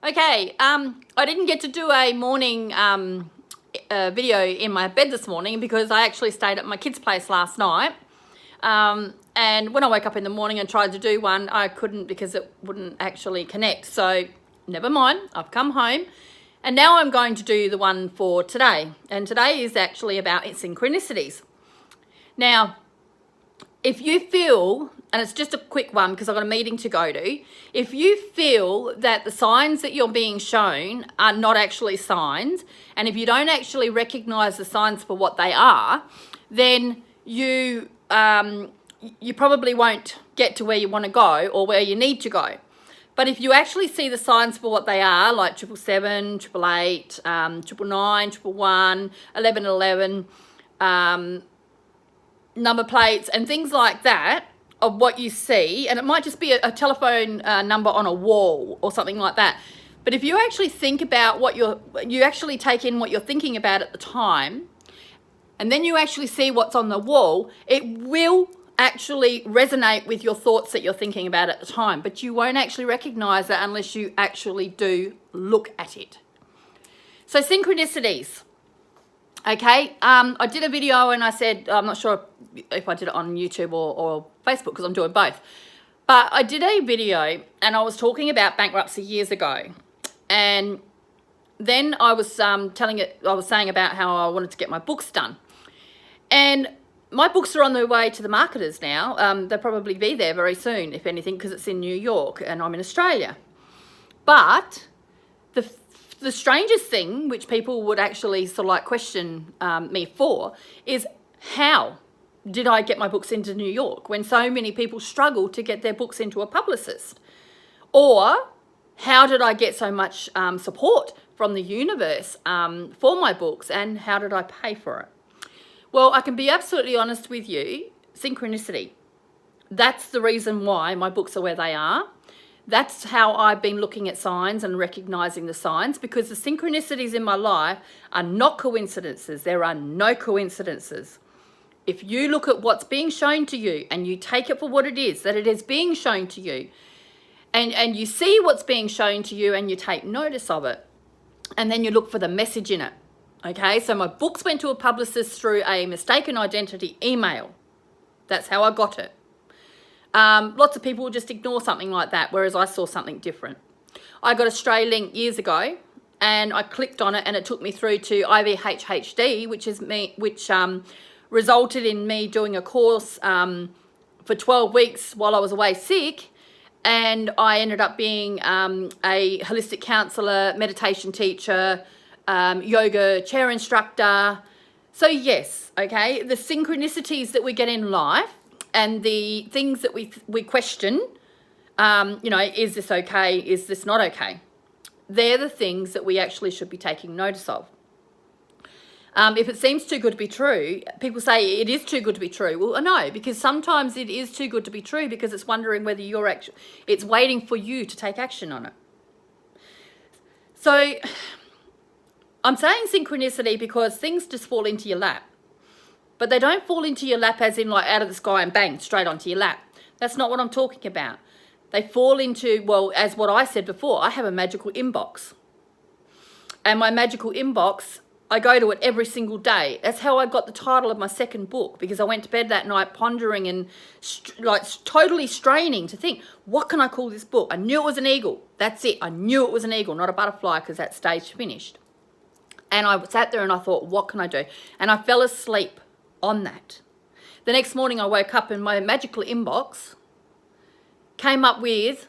Okay, I didn't get to do a morning video in my bed this morning because I actually stayed at my kids' place last night. And when I woke up in the morning and tried to do one, I couldn't because it wouldn't actually connect. So never mind, I've come home. And now I'm going to do the one for today. And today is actually about synchronicities. Now, if you feel, and it's just a quick one because I've got a meeting to go to, if you feel that the signs that you're being shown are not actually signs, and if you don't actually recognize the signs for what they are, then you probably won't get to where you want to go or where you need to go. But if you actually see the signs for what they are, like 777, 888, 999, 111, 1111, number plates and things like that of what you see, and it might just be a telephone number on a wall or something like that. But if you actually think about what you actually take in what you're thinking about at the time, and then you actually see what's on the wall, it will actually resonate with your thoughts that you're thinking about at the time, but you won't actually recognize that unless you actually do look at it. So synchronicities. Okay, I did a video and I said, I'm not sure if I did it on YouTube or Facebook because I'm doing both. But I did a video and I was talking about bankruptcy years ago. And then I was saying about how I wanted to get my books done. And my books are on their way to the marketers now. They'll probably be there very soon, if anything, because it's in New York and I'm in Australia. But the strangest thing, which people would actually sort of like question me for, is how did I get my books into New York when so many people struggle to get their books into a publicist? Or how did I get so much support from the universe for my books, and how did I pay for it? Well, I can be absolutely honest with you, synchronicity. That's the reason why my books are where they are. That's how I've been looking at signs and recognizing the signs, because the synchronicities in my life are not coincidences. There are no coincidences. If you look at what's being shown to you and you take it for what it is, that it is being shown to you, and you see what's being shown to you and you take notice of it, and then you look for the message in it. Okay, so my books went to a publicist through a mistaken identity email. That's how I got it. Lots of people will just ignore something like that, whereas I saw something different. I got Australink years ago, and I clicked on it, and it took me through to IVHHD, which resulted in me doing a course for 12 weeks while I was away sick, and I ended up being a holistic counsellor, meditation teacher, yoga chair instructor. So yes, okay, the synchronicities that we get in life and the things that we question, is this okay? Is this not okay? They're the things that we actually should be taking notice of. If it seems too good to be true, people say it is too good to be true. Well, no, because sometimes it is too good to be true because it's wondering whether it's waiting for you to take action on it. So I'm saying synchronicity because things just fall into your lap. But they don't fall into your lap as in like out of the sky and bang, straight onto your lap. That's not what I'm talking about. They fall into, well, as what I said before, I have a magical inbox. And my magical inbox, I go to it every single day. That's how I got the title of my second book, because I went to bed that night pondering and totally straining to think, what can I call this book? I knew it was an eagle. That's it. I knew it was an eagle, not a butterfly, because that stage finished. And I sat there and I thought, what can I do? And I fell asleep on that. The next morning I woke up and my magical inbox came up with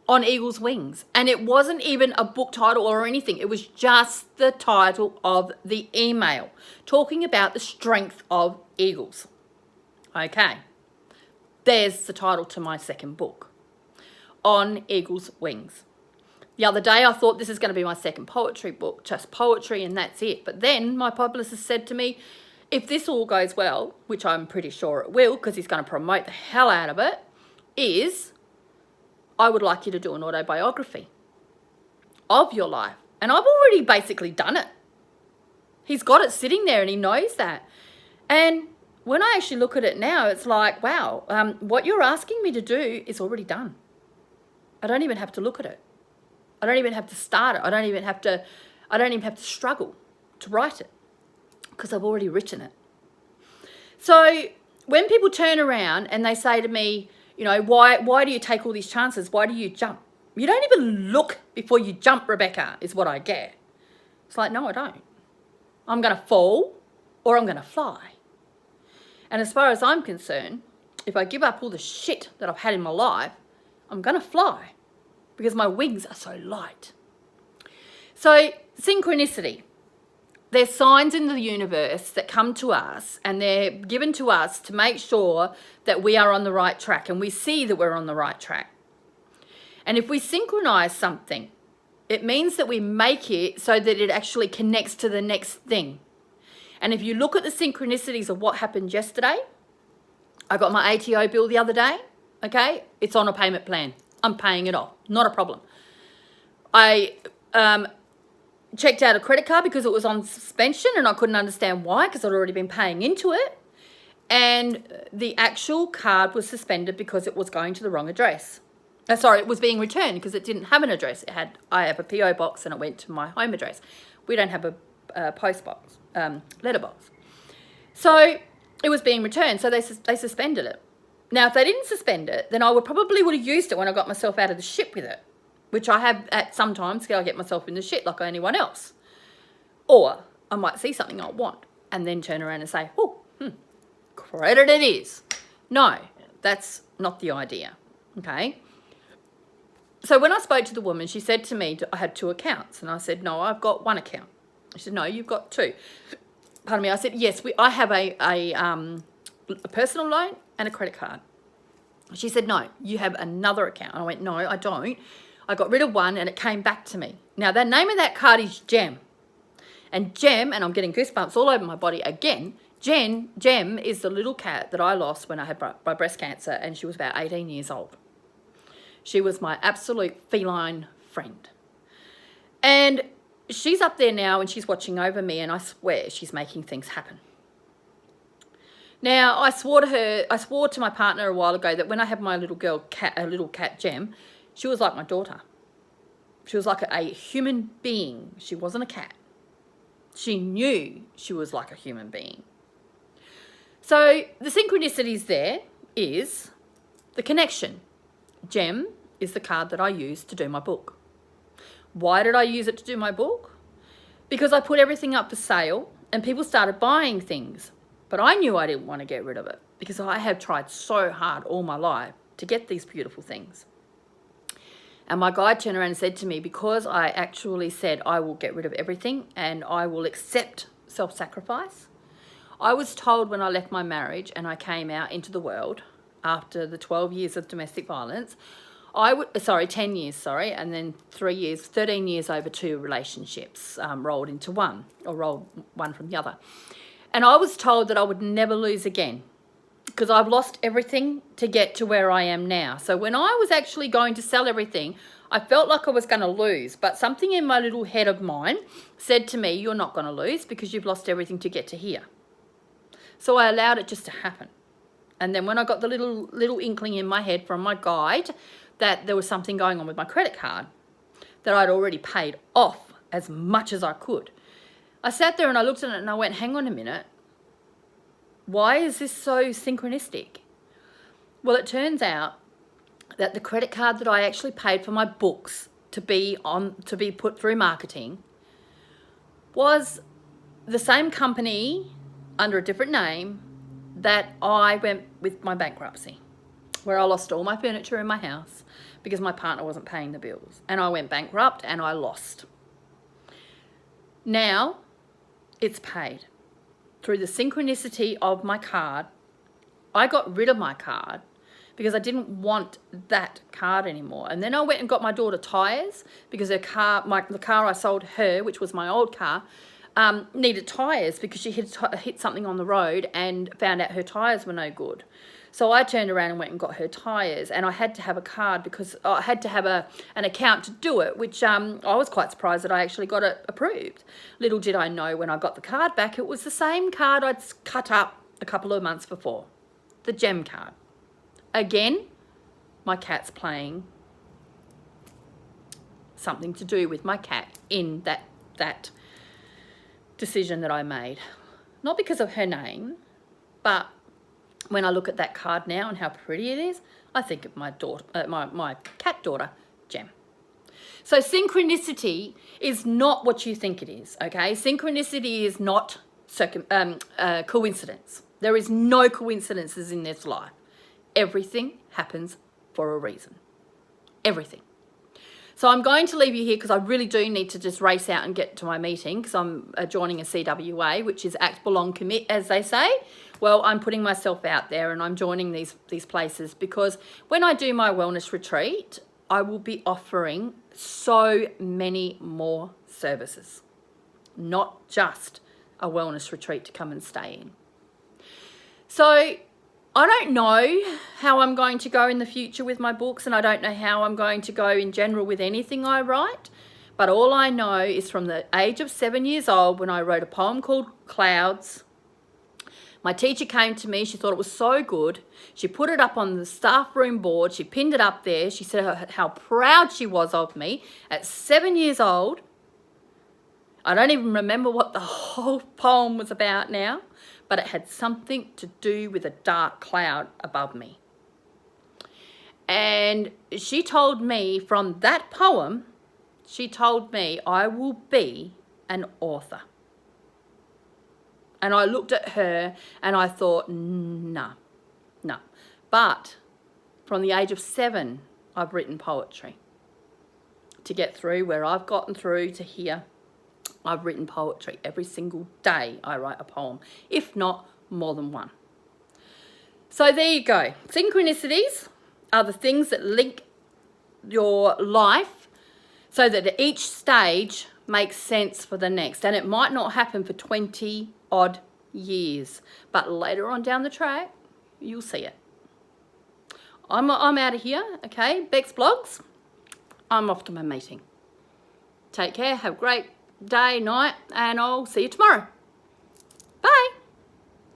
On Eagle's Wings. And it wasn't even a book title or anything. It was just the title of the email talking about the strength of eagles. Okay. There's the title to my second book, On Eagle's Wings. The other day I thought this is going to be my second poetry book, just poetry and that's it. But then my publicist said to me, if this all goes well, which I'm pretty sure it will because he's going to promote the hell out of it, I would like you to do an autobiography of your life. And I've already basically done it. He's got it sitting there and he knows that. And when I actually look at it now, it's like, wow, what you're asking me to do is already done. I don't even have to look at it. I don't even have to start it. I don't even have to struggle to write it because I've already written it. So when people turn around and they say to me, you know, why do you take all these chances? Why do you jump? You don't even look before you jump, Rebecca, is what I get. It's like, no, I don't. I'm going to fall or I'm going to fly. And as far as I'm concerned, if I give up all the shit that I've had in my life, I'm going to fly because my wings are so light. So synchronicity. There's signs in the universe that come to us and they're given to us to make sure that we are on the right track and we see that we're on the right track. And if we synchronize something, it means that we make it so that it actually connects to the next thing. And if you look at the synchronicities of what happened yesterday, I got my ATO bill the other day, okay? It's on a payment plan. I'm paying it off, not a problem. I checked out a credit card because it was on suspension and I couldn't understand why because I'd already been paying into it. And the actual card was suspended because it was going to the wrong address. It was being returned because it didn't have an address. I have a PO box and it went to my home address. We don't have a post box, letterbox. So it was being returned, so they suspended it. Now, if they didn't suspend it, then I would have used it when I got myself out of the shit with it, which I have at sometimes. I get myself in the shit like anyone else. Or I might see something I want and then turn around and say, credit it is. No, that's not the idea, okay? So when I spoke to the woman, she said to me, I had 2 accounts. And I said, no, I've got 1 account. She said, no, you've got 2. Pardon me. I said, yes, I have a personal loan and a credit card. She said, no, you have another account. And I went, no, I don't. I got rid of 1 and it came back to me. Now, the name of that card is Gem. And Gem, and I'm getting goosebumps all over my body again, Gem is the little cat that I lost when I had my breast cancer and she was about 18 years old. She was my absolute feline friend. And she's up there now and she's watching over me and I swear she's making things happen. Now, I swore to my partner a while ago that when I had my little cat Gem, she was like my daughter. She was like a human being. She wasn't a cat. She knew she was like a human being. So the synchronicities there is the connection. Gem is the card that I used to do my book. Why did I use it to do my book? Because I put everything up for sale and people started buying things. But I knew I didn't want to get rid of it because I have tried so hard all my life to get these beautiful things. And my guide turned around and said to me, because I actually said I will get rid of everything and I will accept self-sacrifice. I was told when I left my marriage and I came out into the world after the 12 years of domestic violence, 10 years, and then 13 years over 2 relationships rolled into one, or rolled one from the other. And I was told that I would never lose again because I've lost everything to get to where I am now. So when I was actually going to sell everything, I felt like I was going to lose, but something in my little head of mine said to me, you're not going to lose because you've lost everything to get to here. So I allowed it just to happen. And then when I got the little inkling in my head from my guide that there was something going on with my credit card, that I'd already paid off as much as I could, I sat there and I looked at it and I went, hang on a minute. Why is this so synchronistic? Well, it turns out that the credit card that I actually paid for my books to be put through marketing was the same company under a different name that I went with my bankruptcy, where I lost all my furniture in my house because my partner wasn't paying the bills. And I went bankrupt and I lost. Now it's paid. Through the synchronicity of my card, I got rid of my card because I didn't want that card anymore. And then I went and got my daughter tyres because the car I sold her, which was my old car, needed tyres because she hit something on the road and found out her tyres were no good. So I turned around and went and got her tyres, and I had to have a card because I had to have an account to do it, which I was quite surprised that I actually got it approved. Little did I know when I got the card back, it was the same card I'd cut up a couple of months before, the Gem card. Again, my cat's playing something to do with my cat in that decision that I made. Not because of her name, but when I look at that card now and how pretty it is, I think of my daughter, my cat daughter, Gem. So synchronicity is not what you think it is, okay? Synchronicity is not coincidence. There is no coincidences in this life. Everything happens for a reason. Everything. So I'm going to leave you here because I really do need to just race out and get to my meeting because I'm joining a CWA, which is Act, Belong, Commit, as they say. Well, I'm putting myself out there and I'm joining these places because when I do my wellness retreat, I will be offering so many more services, not just a wellness retreat to come and stay in. So I don't know how I'm going to go in the future with my books, and I don't know how I'm going to go in general with anything I write, but all I know is from the age of 7 years old when I wrote a poem called Clouds, my teacher came to me, she thought it was so good, she put it up on the staff room board, she pinned it up there, she said how proud she was of me at 7 years old. I don't even remember what the whole poem was about now, but it had something to do with a dark cloud above me. And she told me from that poem, she told me I will be an author. And I looked at her and I thought, no. But from the age of 7, I've written poetry. To get through where I've gotten through to here, I've written poetry. Every single day I write a poem, if not more than one. So there you go. Synchronicities are the things that link your life so that each stage makes sense for the next. And it might not happen for 20 odd years, but later on down the track, you'll see it. I'm out of here, okay? Bex Blogs, I'm off to my meeting. Take care, have a great day, night, and I'll see you tomorrow.